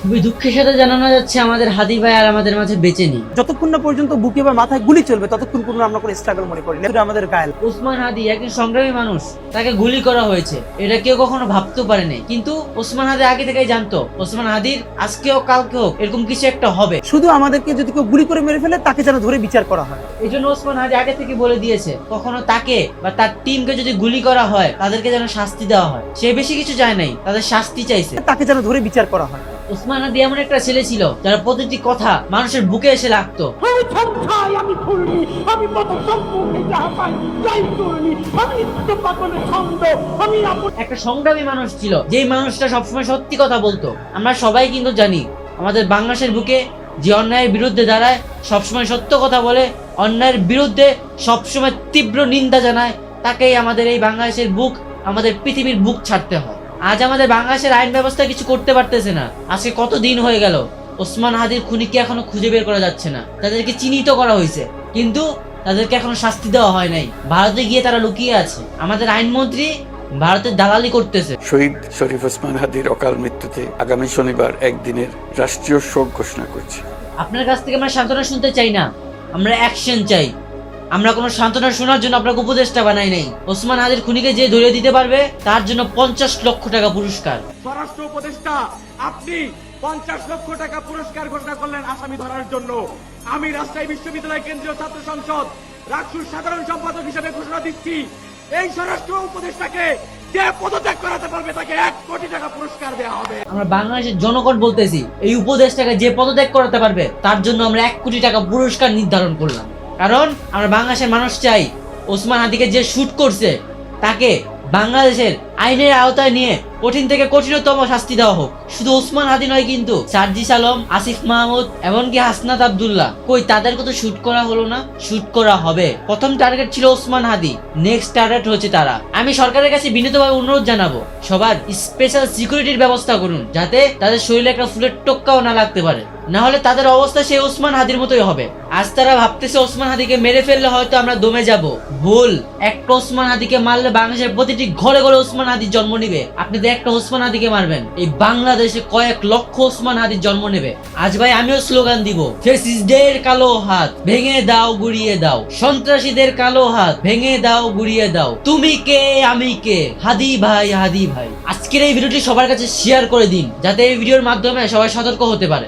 খুবই দুঃখের সাথে জানানো যাচ্ছে আমাদের হাদি ভাই আর আমাদের মাঝে বেঁচে নেই। যতক্ষণ না পর্যন্ত বুকে বা মাথায় গুলি চলবে ততক্ষণ পর্যন্ত আমরা কোনো স্ট্রাগল মনে করি না। এটা আমাদের গায়েল। ওসমান হাদি একজন সংগ্রামী মানুষ, তাকে গুলি করা হয়েছে, এটা কেউ কখনো ভাবতেও পারেনি। কিন্তু ওসমান হাদি আগে থেকেই জানতো ওসমান হাদির আজকে হোক কালকে হোক এরকম কিছু একটা হবে। শুধু আমাদেরকে যদি কেউ গুলি করে মেরে ফেলে তাকে যেন ধরে বিচার করা হয়। এই জন্য ওসমান হাদি আগে থেকে বলে দিয়েছে কখনো তাকে বা তার টিমকে যদি গুলি করা হয় তাদেরকে যেন শাস্তি দেওয়া হয়। সে বেশি কিছু চায় নাই, তাদের শাস্তি চাইছে। তাকে যেন ধরে বিচার করা হয়। ওসমান হাদি এমন একটা ছেলে ছিল যার প্রতিটি কথা মানুষের বুকে এসে লাগতো। একটা সংগ্রামী মানুষ ছিল, যেই মানুষটা সবসময় সত্যি কথা বলতো। আমরা সবাই কিন্তু জানি আমাদের বাংলাদেশের বুকে যে অন্যায়ের বিরুদ্ধে দাঁড়ায়, সবসময় সত্য কথা বলে, অন্যায়ের বিরুদ্ধে সবসময় তীব্র নিন্দা জানায়, তাকেই আমাদের এই বাংলাদেশের বুক, আমাদের পৃথিবীর বুক ছাড়তে হয়। আজ আমাদের বাংলাদেশের আইন ব্যবস্থা কিছু করতে পারতেছে না। আজকে কত দিন হয়ে গেল ওসমান হাদির খুনিকে এখনো খুঁজে বের করা যাচ্ছে না। তাদেরকে চিহ্নিত করা হয়েছে কিন্তু তাদেরকে এখনো শাস্তি দেওয়া হয় নাই। ভারতে গিয়ে তারা লুকিয়ে আছে। আমাদের আইনমন্ত্রী ভারতের দালালি করতেছে। শহীদ শরীফ ওসমান হাদির অকাল মৃত্যুতে আগামী শনিবার একদিনের রাষ্ট্রীয় শোক ঘোষণা করছি। আপনার কাছ থেকে আমরা সান্ত্বনা শুনতে চাই না, আমরা অ্যাকশন চাই। আমরা কোনো সান্ত্বনা শোনার জন্য আপনাকে উপদেষ্টা বানাই নাই। ওসমান হাদির খুনিকে যে ধরে দিতে পারবে তার জন্য 50 লক্ষ টাকা পুরস্কার। স্বরাষ্ট্র উপদেষ্টা, আপনি 50 লক্ষ টাকা পুরস্কার ঘোষণা করলেন আসামি ধরার জন্য। আমি রাজশাহী বিশ্ববিদ্যালয় কেন্দ্রীয় ছাত্র সংসদ রাকসুর সাধারণ সম্পাদক হিসেবে ঘোষণা দিচ্ছি, এই স্বরাষ্ট্র উপদেষ্টাকে যে পদত্যাগ করাতে পারবে তাকে 1 কোটি টাকা পুরস্কার দেওয়া হবে। আমরা বাংলাদেশের জনগণ বলতেছি, এই উপদেশটাকে যে পদত্যাগ করাতে পারবে তার জন্য আমরা 1 কোটি টাকা পুরস্কার নির্ধারণ করলাম। কারণ আমরা বাংলাদেশের মানুষ চাই ওসমান হাদিকে যে শুট করছে তাকে বাংলাদেশের আইনের আওতায় নিয়ে কঠিন থেকে কঠিনতম শাস্তি দেওয়া হোক। শুধু ওসমান হাদি নয় কিন্তু সার্জিস আলম, আসিফ মাহমুদ, এমনকি হাসনাত আব্দুল্লাহ, কই তাদেরকে তো শুট করা হলো না? শুট করা হবে। প্রথম টার্গেট ছিল ওসমান হাদি, নেক্সট টার্গেট হচ্ছে তারা। আমি সরকারের কাছে বিনীতভাবে অনুরোধ জানাবো, সবার স্পেশাল সিকিউরিটির ব্যবস্থা করুন, যাতে তাদের শরীরে একটা ফুলের টোক্কাও না লাগতে পারে। না হলে তাদের অবস্থা সেই ওসমান হাদির মতোই হবে। আজ তারা ভাবতেছে ওসমান হাদিকে মেরে ফেললে হয়তো আমরা দমে যাব। ভুল। একটা ওসমান হাদিকে মারলে বাংলাদেশের প্রতিটি ঘরে ঘরে ওসমান হাদির জন্ম নিবে। আপনি তো একটা ওসমান হাদিকে মারবেন, এই বাংলাদেশে কয়েক লক্ষ ওসমান হাদির জন্ম নেবে। আজ ভাই আমিও স্লোগান দিব, ফ্যাসিস্টদের কালো হাত ভেঙে দাও, গুড়িয়ে দাও, সন্ত্রাসীদের কালো হাত ভেঙে দাও, গুড়িয়ে দাও, তুমি কে আমি কে, হাদি ভাই হাদি ভাই। আজকের এই ভিডিওটি সবার কাছে শেয়ার করে দিন, যাতে এই ভিডিওর মাধ্যমে সবাই সতর্ক হতে পারে।